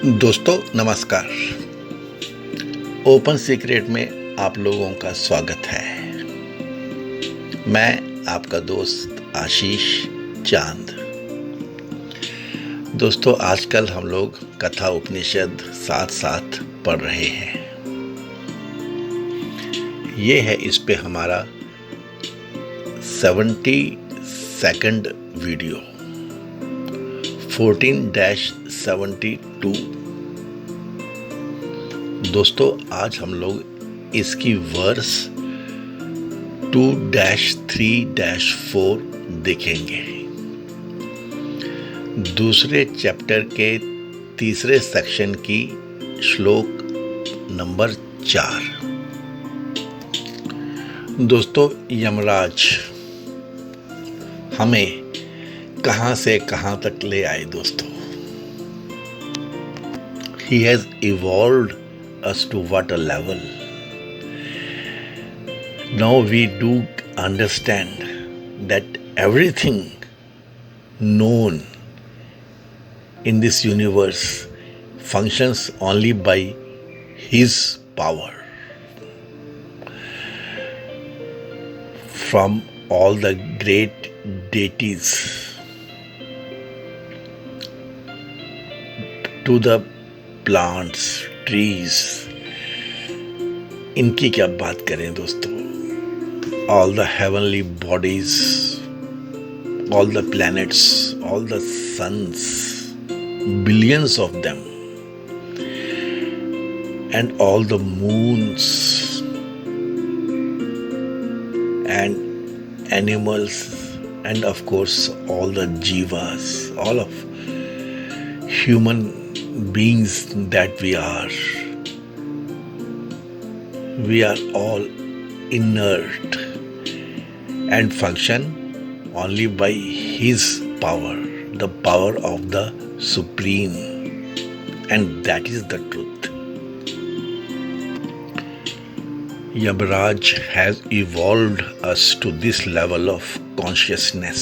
दोस्तों नमस्कार। Open secret में आप लोगों का स्वागत है। मैं आपका दोस्त आशीष चांद। दोस्तों आजकल हम लोग कथा उपनिषद साथ साथ पढ़ रहे हैं। ये है इस पे हमारा 72nd वीडियो 14-72। दोस्तों आज हम लोग इसकी वर्स 2-3-4 देखेंगे। दूसरे चैप्टर के तीसरे सेक्शन की श्लोक नंबर 4। दोस्तों यमराज हमें कहां से कहां तक ले आए दोस्तों। He has evolved us to what a level. Now we do understand that everything known in this universe functions only by His power. From all the great deities to the plants, trees, इनकी क्या बात करें दोस्तों। All the heavenly bodies, all the planets, all the suns, billions of them, and all the moons and animals, and of course all the jivas, all of human beings that we are all inert and function only by His power, the power of the Supreme, and that is the truth. Yamaraj has evolved us to this level of consciousness.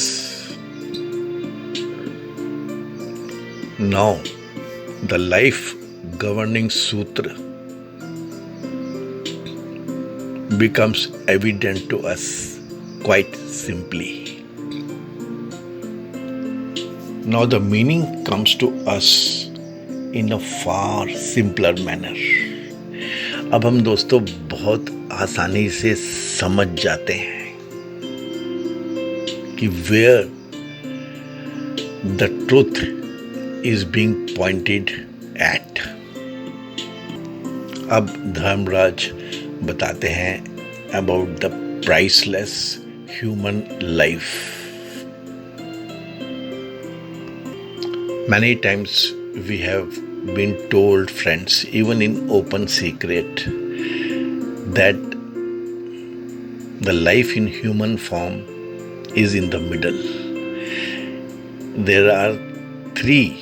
Now, the life governing sutra becomes evident to us quite simply. Now the meaning comes to us in a far simpler manner. अब हम दोस्तों बहुत आसानी से समझ जाते हैं कि where the truth is being pointed at. अब धर्मराज बताते हैं about the priceless human life. Many times we have been told, friends, even in open secret, that the life in human form is in the middle. There are three,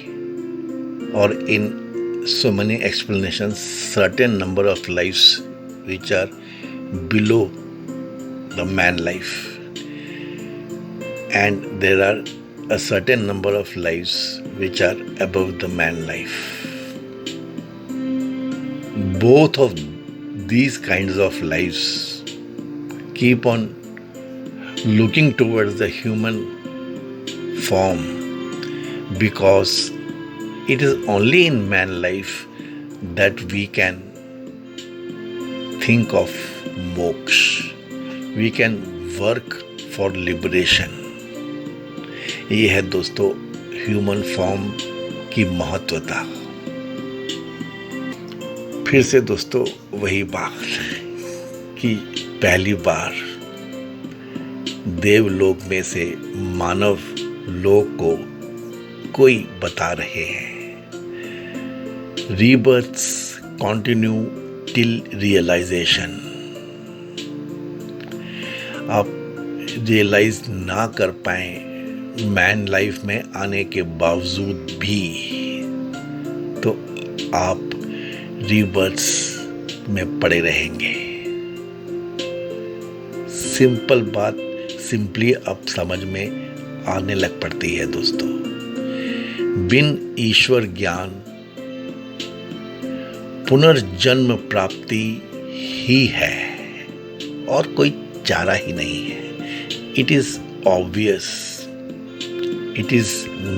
or in so many explanations, certain number of lives which are below the man life, and there are a certain number of lives which are above the man life. Both of these kinds of lives keep on looking towards the human form, because it is only in man life that we can think of moksha. We can work for liberation. ये है दोस्तों human form की महत्वता। फिर से दोस्तों वही बात कि पहली बार देवलोक में से मानव लोक को कोई बता रहे हैं, रीबर्थ्स कंटिन्यू टिल रियलाइजेशन। आप रियलाइज ना कर पाए मैन लाइफ में आने के बावजूद भी, तो आप रीबर्थ्स में पड़े रहेंगे। सिंपल बात सिंपली अब समझ में आने लग पड़ती है दोस्तों। बिन ईश्वर ज्ञान पुनर्जन्म प्राप्ति ही है और कोई चारा ही नहीं है. It is obvious, it is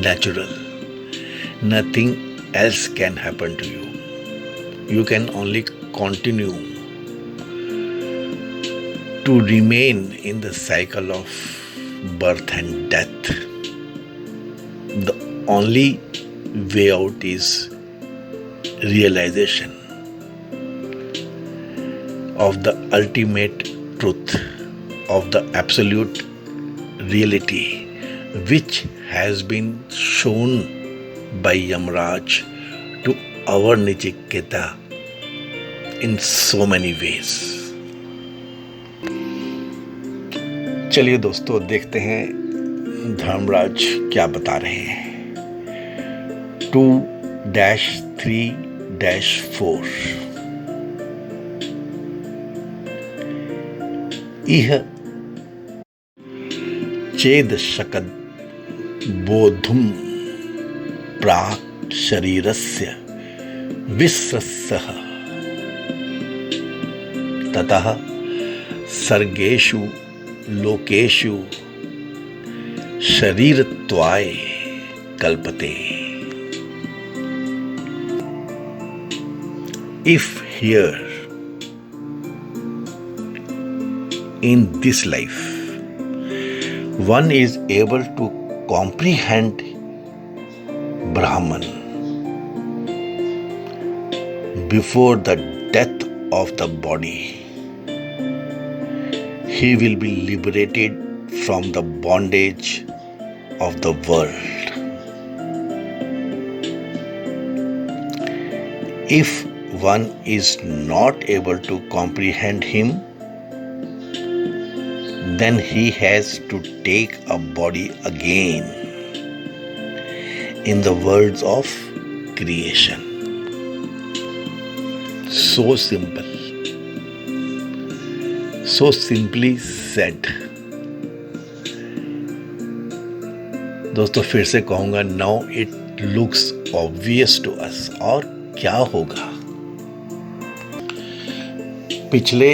natural. Nothing else can happen to you. You can only continue to remain in the cycle of birth and death. The only way out is realization of the ultimate truth, of the absolute reality, which has been shown by Yamraj to our Nichiketa in so many ways. चलिए दोस्तों, देखते हैं धर्मराज क्या बता रहे हैं. 2-3-4 इह चेद शकद बोधुम प्राक् शरीरस्य विस्रसः ततः सर्गेषु लोकेषु शरीरत्वाय कल्पते. If here in this life one is able to comprehend Brahman before the death of the body, he will be liberated from the bondage of the world. If one is not able to comprehend him, then he has to take a body again in the worlds of creation. So simple, so simply said. दोस्तों फिर से कहूंगा, now it looks obvious to us. और क्या होगा? पिछले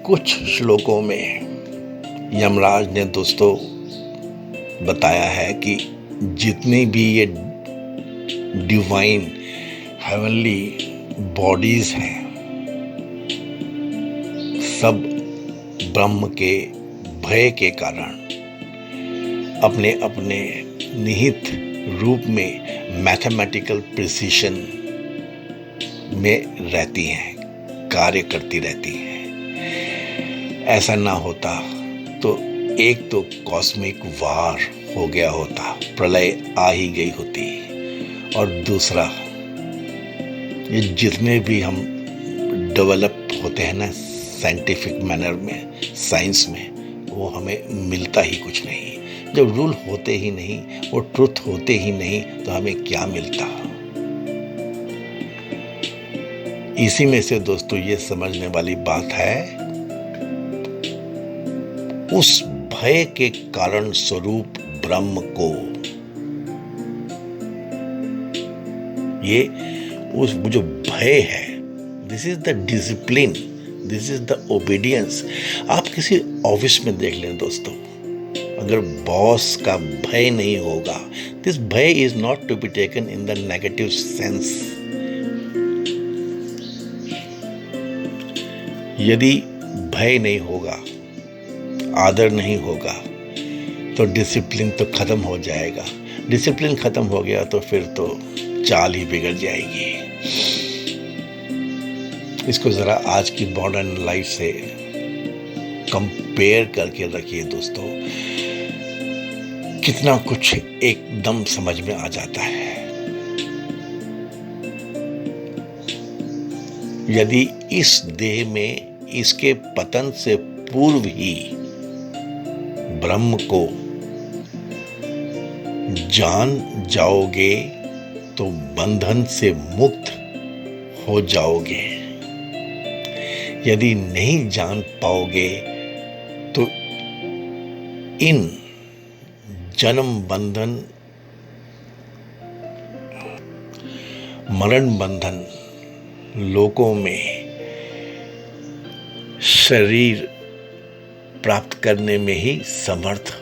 कुछ श्लोकों में यमराज ने दोस्तों बताया है कि जितनी भी ये डिवाइन हेवनली बॉडीज हैं, सब ब्रह्म के भय के कारण अपने अपने निहित रूप में मैथमेटिकल प्रिसीशन में रहती हैं, कार्य करती रहती हैं. ऐसा ना होता तो एक तो कॉस्मिक वार हो गया होता, प्रलय आ ही गई होती, और दूसरा ये जितने भी हम डेवलप होते हैं ना साइंटिफिक मैनर में, साइंस में, वो हमें मिलता ही कुछ नहीं. जब रूल होते ही नहीं, वो ट्रुथ होते ही नहीं, तो हमें क्या मिलता? इसी में से दोस्तों ये समझने वाली बात है, उस भय के कारण स्वरूप ब्रह्म को, ये उस जो भय है, this is the discipline, this is the obedience. आप किसी ऑफिस में देख लें दोस्तों, अगर बॉस का भय नहीं होगा, दिस भय is not to be taken in the negative sense. यदि भय नहीं होगा, आदर नहीं होगा, तो डिसिप्लिन तो खत्म हो जाएगा. डिसिप्लिन खत्म हो गया तो फिर तो चाल ही बिगड़ जाएगी. इसको जरा आज की मॉडर्न लाइफ से कंपेयर करके रखिए दोस्तों, कितना कुछ एकदम समझ में आ जाता है. यदि इस देह में इसके पतन से पूर्व ही ब्रह्म को जान जाओगे तो बंधन से मुक्त हो जाओगे. यदि नहीं जान पाओगे तो इन जन्म बंधन, मरण बंधन लोकों में शरीर प्राप्त करने में ही समर्थ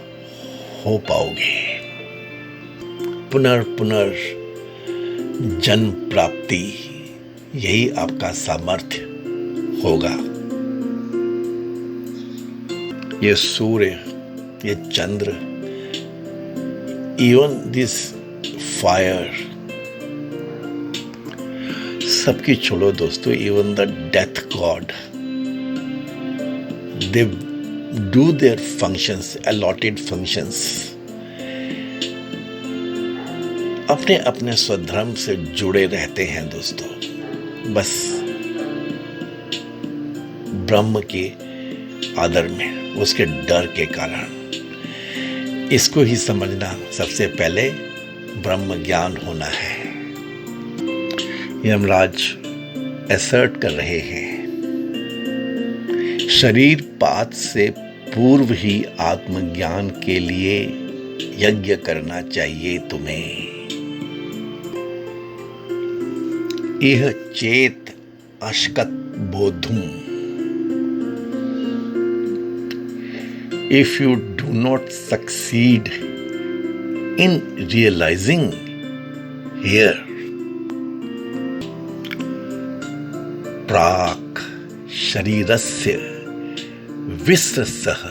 हो पाओगे। पुनर् जन्म प्राप्ति यही आपका सामर्थ्य होगा। ये सूर्य, ये चंद्र, इवन दिस फायर, सबकी छोड़ो दोस्तों, even the death God, they do their functions, allotted functions, अपने अपने स्वधर्म से जुड़े रहते हैं दोस्तों। बस ब्रह्म के आदर में, उसके डर के कारण। इसको ही समझना सबसे पहले ब्रह्म ज्ञान होना है। यमराज असर्ट कर रहे हैं, शरीर पात से पूर्व ही आत्मज्ञान के लिए यज्ञ करना चाहिए तुम्हें। इह चेत अशकत बोधुम। If you do not succeed in realizing here, प्राक् शरीरस्य विसृसः,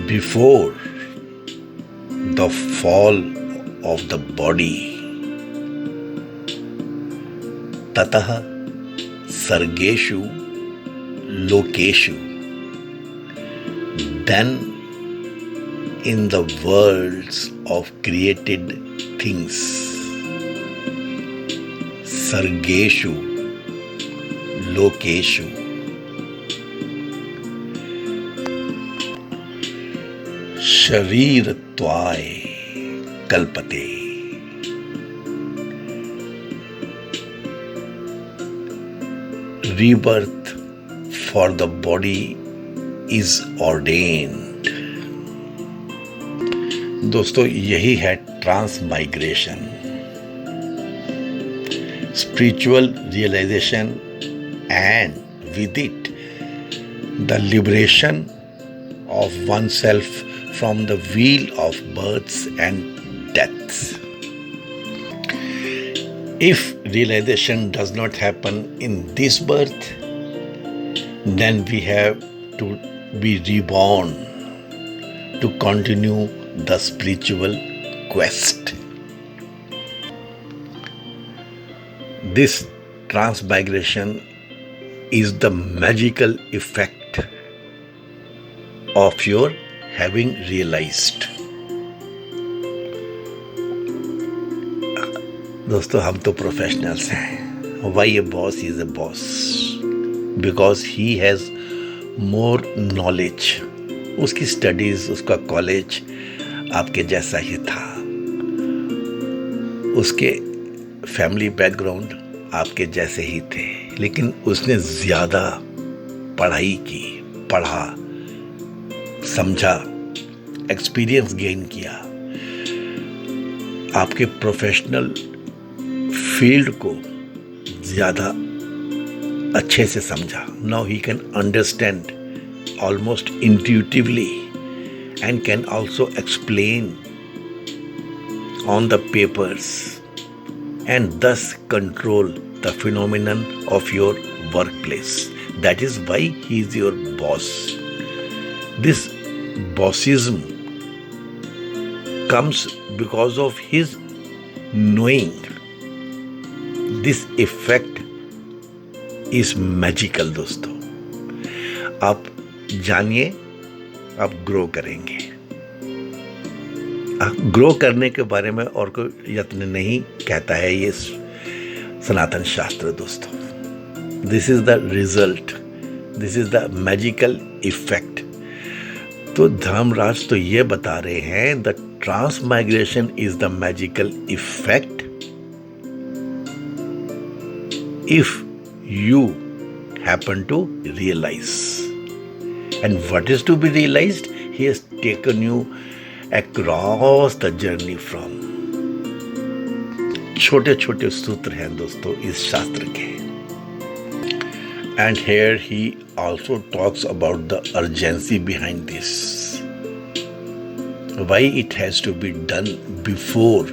before the fall of the body, ततः सर्गेषु लोकेषु, then in the worlds of created things, sargeshu lokeshu, sharirtvay kalpate। Rebirth for the body is ordained। दोस्तों, यही है transmigration, spiritual realisation, and with it the liberation of oneself from the wheel of births and deaths. If realization does not happen in this birth, then we have to be reborn to continue the spiritual quest. This transmigration is the magical effect of your having realized. दोस्तों, हम तो professionals हैं। Why a boss is a boss? Because he has more knowledge. उसकी studies, उसका college आपके जैसा ही था, उसके फैमिली बैकग्राउंड आपके जैसे ही थे, लेकिन उसने ज़्यादा पढ़ाई की, पढ़ा, समझा, एक्सपीरियंस गेन किया, आपके प्रोफेशनल फील्ड को ज़्यादा अच्छे से समझा। Now he can understand almost intuitively and can also explain on the papers and thus control the phenomenon of your workplace. That is why he is your boss. This bossism comes because of his knowing. This effect is magical दोस्तों। आप जानिए, आप grow करेंगे। Grow करने के बारे में और कोई यत्न नहीं कहता है ये सनातन शास्त्र दोस्तों। This is the result, this is the magical effect. तो धर्मराज तो ये बता रहे हैं, the transmigration is the magical effect if you happen to realise. And what is to be realized? He has taken you across the journey from छोटे छोटे सूत्र हैं दोस्तों इस शास्त्र के. And here he also talks about the urgency behind this. Why it has to be done before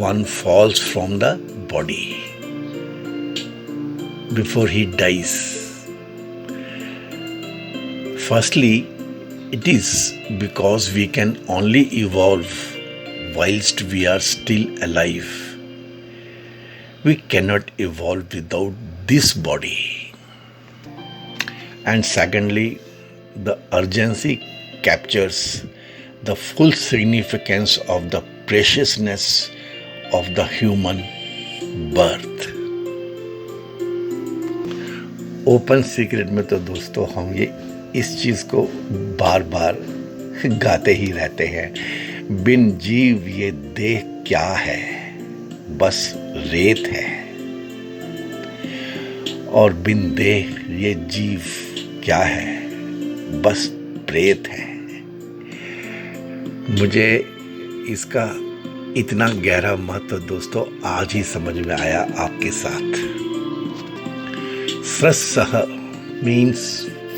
one falls from the body, before he dies. Firstly, it is because we can only evolve whilst we are still alive. We cannot evolve without this body. And secondly, the urgency captures the full significance of the preciousness of the human birth. Open secret में तो दोस्तों हम ये इस चीज़ को बार बार गाते ही रहते हैं. बिन जीव ये देह क्या है, बस रेत है, और बिन देह ये जीव क्या है, बस प्रेत है. मुझे इसका इतना गहरा महत्व दोस्तों आज ही समझ में आया आपके साथ. स्रस्सह मीन्स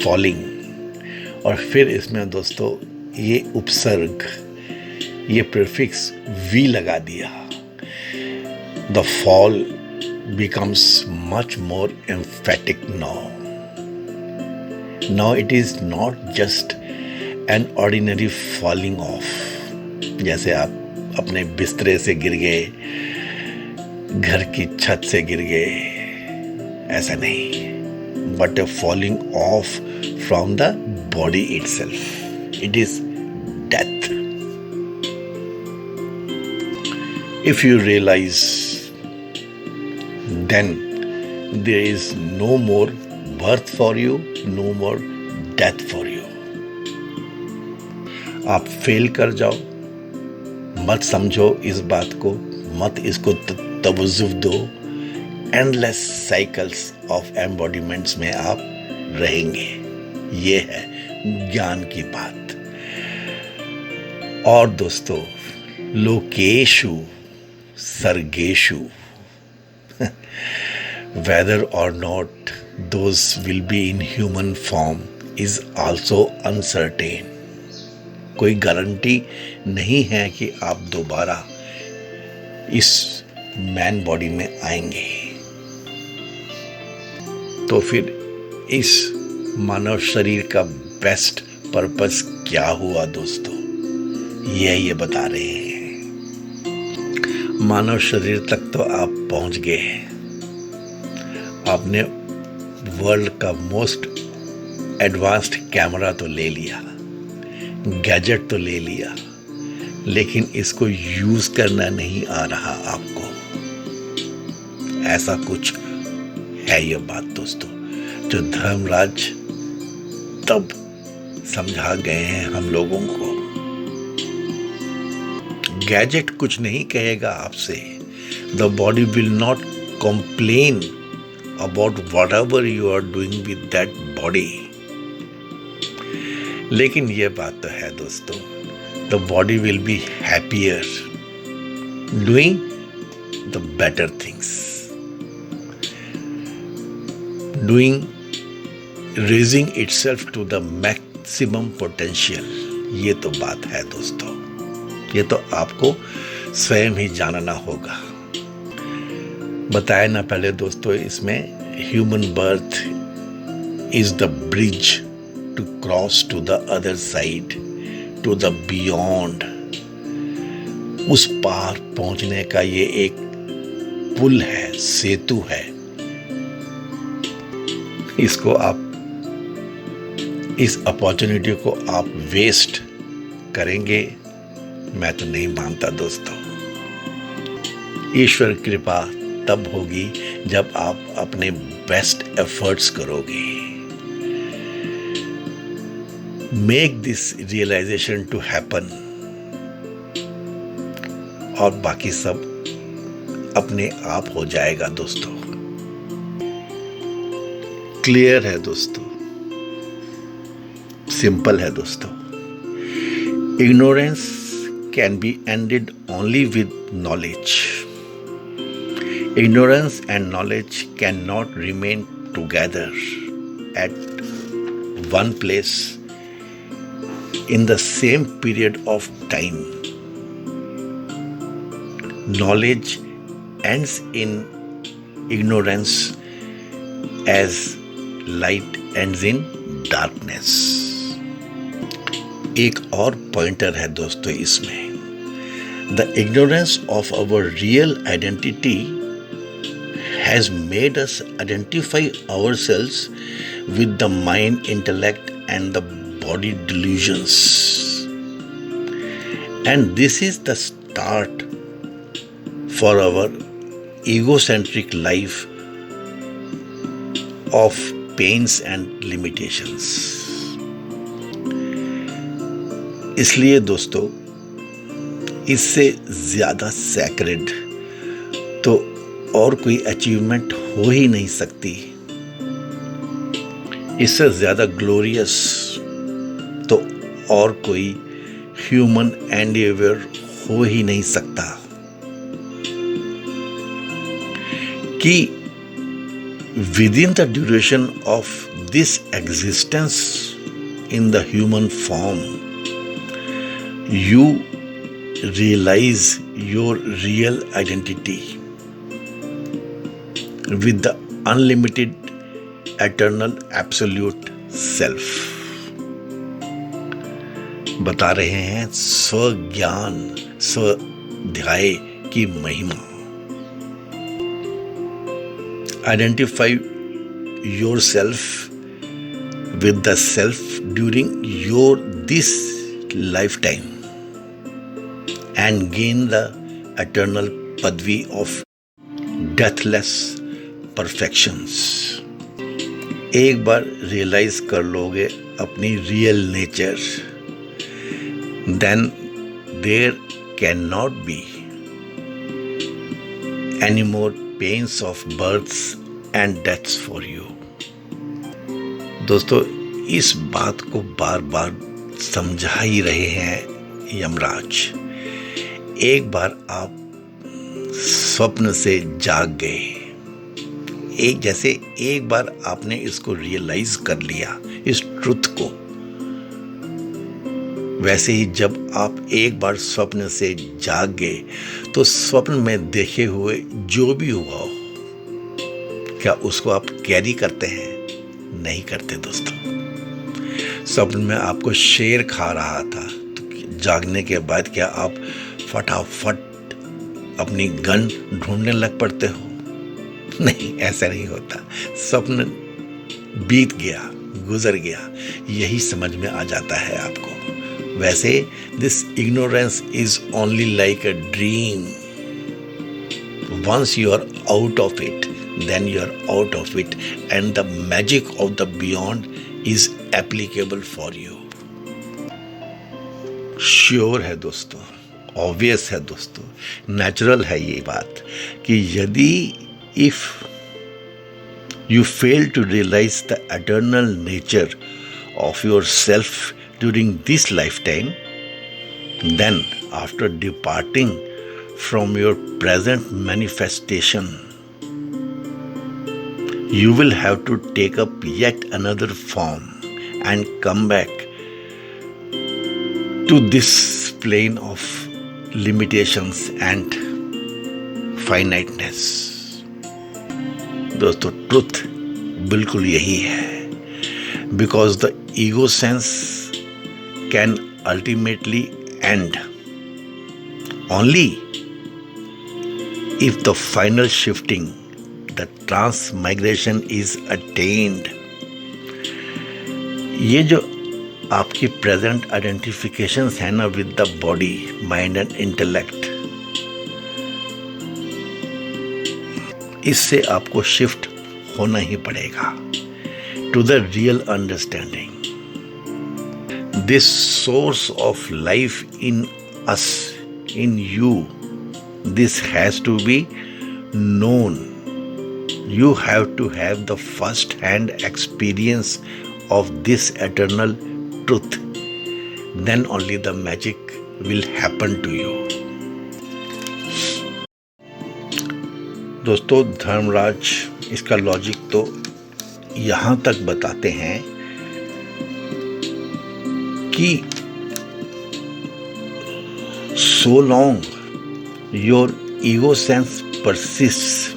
फॉलिंग, और फिर इसमें दोस्तों ये उपसर्ग, ये प्रीफिक्स वी लगा दिया. The fall becomes much more emphatic now. Now it is not just an ordinary falling off. जैसे आप अपने बिस्तरे से गिर गए, घर की छत से गिर गए, ऐसा नहीं. But a falling off from the body itself. It is death. If you realize, then there is no more birth for you, no more death for you. आप फेल कर जाओ, मत समझो इस बात को, मत इसको तवज्जो दो. एंडलेस साइकिल्स ऑफ एम्बॉडीमेंट्स में आप रहेंगे. ये है ज्ञान की बात. और दोस्तों, लोकेशु सर्गेशु, whether or not those will be in human form is also uncertain. कोई गारंटी नहीं है कि आप दोबारा इस मैन बॉडी में आएंगे. तो फिर इस मानव शरीर का बेस्ट पर्पस क्या हुआ दोस्तों, ये बता रहे हैं. मानव शरीर तक तो आप पहुंच गए हैं. आपने वर्ल्ड का मोस्ट एडवांस्ड कैमरा तो ले लिया, गैजेट तो ले लिया, लेकिन इसको यूज करना नहीं आ रहा आपको. ऐसा कुछ है ये बात दोस्तों, जो धर्मराज तब समझा गए हैं हम लोगों को. गैजेट कुछ नहीं कहेगा आपसे. The body will not complain about whatever you are doing with that body. लेकिन ये बात तो है दोस्तों, the body will be happier doing the better things, raising itself to the maximum potential. ये तो बात है दोस्तों, ये तो आपको स्वयं ही जानना होगा. बताया ना पहले दोस्तों, इसमें human birth is the bridge to cross to the other side, to the beyond. उस पार पहुंचने का ये एक पुल है, सेतु है. इसको आप, इस अपॉर्चुनिटी को आप वेस्ट करेंगे, मैं तो नहीं मानता दोस्तों. ईश्वर कृपा तब होगी जब आप अपने बेस्ट एफर्ट्स करोगे. Make this realisation to happen, और बाकी सब अपने आप हो जाएगा दोस्तों. क्लियर है दोस्तों, सिंपल है दोस्तों. Ignorance can be ended only with knowledge. Ignorance and knowledge cannot remain together at one place in the same period of time. Knowledge ends in ignorance as light ends in darkness. एक और pointer है दोस्तों इसमें. The ignorance of our real identity has made us identify ourselves with the mind, intellect, and the body delusions. And this is the start for our egocentric life of pains and limitations. इसलिए दोस्तों, इससे ज़्यादा sacred तो और कोई achievement हो ही नहीं सकती. इससे ज़्यादा ग्लोरियस तो और कोई ह्यूमन एंडेवर हो ही नहीं सकता कि within the duration of this existence in the human form, you realize your real identity with the unlimited, eternal, absolute self. बता रहे हैं स्वज्ञान स्वाध्याय की महिमा. Identify yourself with the self during your this lifetime and gain the eternal padvi of deathless perfections. एक बार realise कर लोगे अपनी real nature, then there cannot be any more pains of births and deaths for you. दोस्तों, इस बात को बार बार समझा ही रहे हैं यमराज. एक बार आप स्वप्न से जाग गए, एक बार आपने इसको रियलाइज कर लिया, इस ट्रुथ को, वैसे ही जब आप एक बार स्वप्न से जाग गए तो स्वप्न में देखे हुए जो भी हुआ हो, क्या उसको आप कैरी करते हैं? नहीं करते दोस्तों. स्वप्न में आपको शेर खा रहा था तो जागने के बाद क्या आप फटाफट अपनी गन ढूंढने लग पड़ते हो? नहीं, ऐसा नहीं होता. स्वप्न बीत गया, गुजर गया, यही समझ में आ जाता है आपको. वैसे this ignorance is only like a dream. Once you are out of it, then you are out of it, and the magic of the beyond is applicable for you. Sure है दोस्तों, ऑब्वियस है दोस्तों, natural है ये बात कि यदि if you fail to realize the eternal nature of yourself during this lifetime, then after departing from your present manifestation, you will have to take up yet another form and come back to this plane of limitations and finiteness. दोस्तों, truth बिल्कुल यही है. Because the ego sense can ultimately end only if the final shifting, the transmigration is attained. ये जो आपकी present identifications है ना with the body, mind and intellect, इससे आपको शिफ्ट होना ही पड़ेगा to the real understanding. This source of life in us, in you, this has to be known. You have to have the first-hand experience of this eternal truth. Then only the magic will happen to you. दोस्तों, धर्मराज इसका logic तो यहाँ तक बताते हैं कि so long your ego sense persists,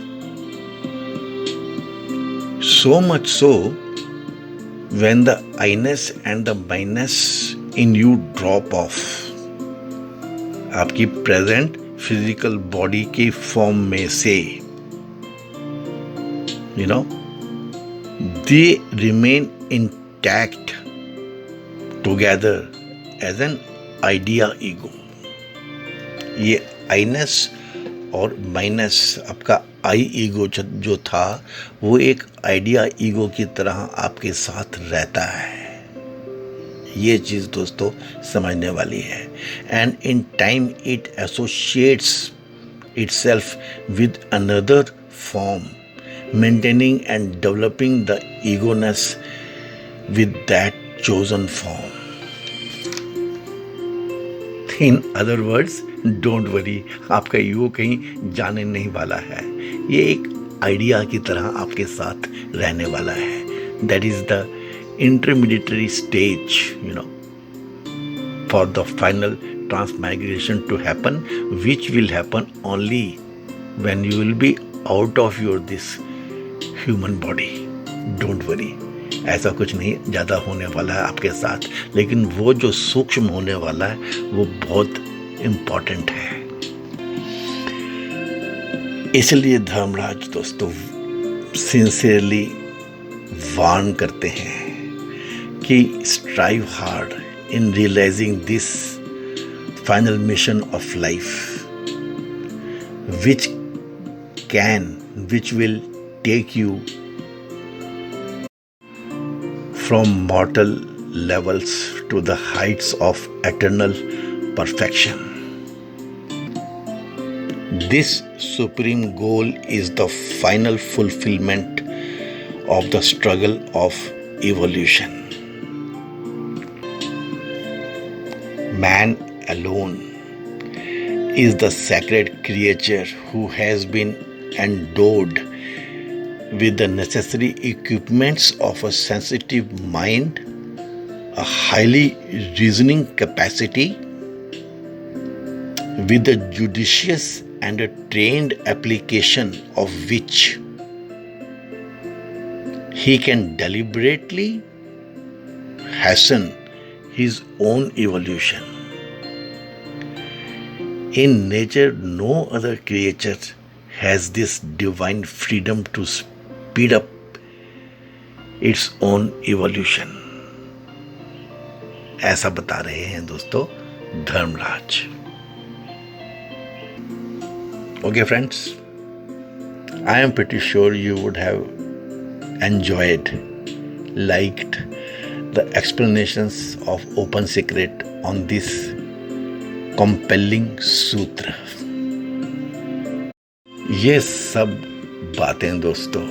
so much so when the I-ness and the minus in you drop off, आपकी present physical body की फॉर्म में से, they remain intact together as an idea ego. ये आईनेस और minus, आपका आई ego जो था वो एक आइडिया ईगो की तरह आपके साथ रहता है। ये चीज़ दोस्तों समझने वाली है। And in time it associates itself with another form, maintaining and developing the egoness with that chosen form. In other words, don't worry, आपका ईगो कहीं जाने नहीं वाला है। ये एक आइडिया की तरह आपके साथ रहने वाला है। That is the intermediary stage, for the final transmigration to happen, which will happen only when you will be out of this human body. Don't worry, ऐसा कुछ नहीं ज़्यादा होने वाला है आपके साथ, लेकिन वो जो सूक्ष्म होने वाला है वो बहुत इम्पॉर्टेंट है। इसलिए धर्मराज दोस्तों सिंसियरली वार्न करते हैं कि strive hard in realizing this final mission of life, which will take you from mortal levels to the heights of eternal perfection. This supreme goal is the final fulfillment of the struggle of evolution. Man alone is the sacred creature who has been endowed with the necessary equipments of a sensitive mind, a highly reasoning capacity, with the judicious and a trained application of which he can deliberately hasten his own evolution. In nature, no other creature has this divine freedom to speed up its own evolution. ऐसा बता रहे हैं दोस्तों Dharmaraj. Okay friends, I am pretty sure you would have enjoyed, liked the explanations of Open Secret on this compelling सूत्र। ये सब बातें दोस्तों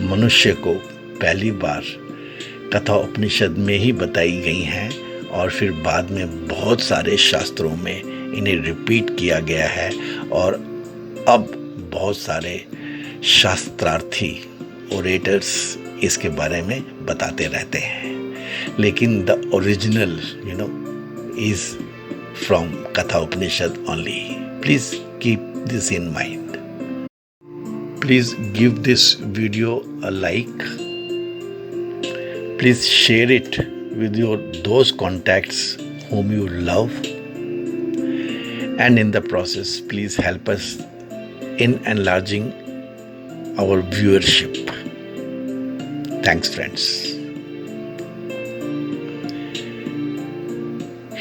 मनुष्य को पहली बार कथा उपनिषद में ही बताई गई हैं और फिर बाद में बहुत सारे शास्त्रों में इन्हें रिपीट किया गया है और अब बहुत सारे शास्त्रार्थी ओरेटर्स इसके बारे में बताते रहते हैं। लेकिन the original is from Katha Upanishad only. Please keep this in mind. Please give this video a like. Please share it with those contacts whom you love. And in the process, please help us in enlarging our viewership. Thanks friends.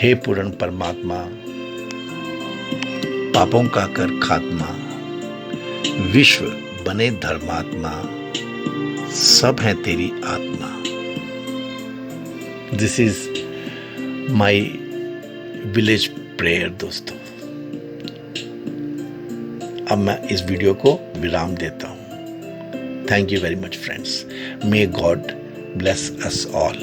हे पूर्ण परमात्मा, पापों का कर खात्मा, विश्व बने धर्मात्मा, सब है तेरी आत्मा। This is my village prayer दोस्तों। अब मैं इस वीडियो को विराम देता हूँ। Thank you very much friends. May God bless us all.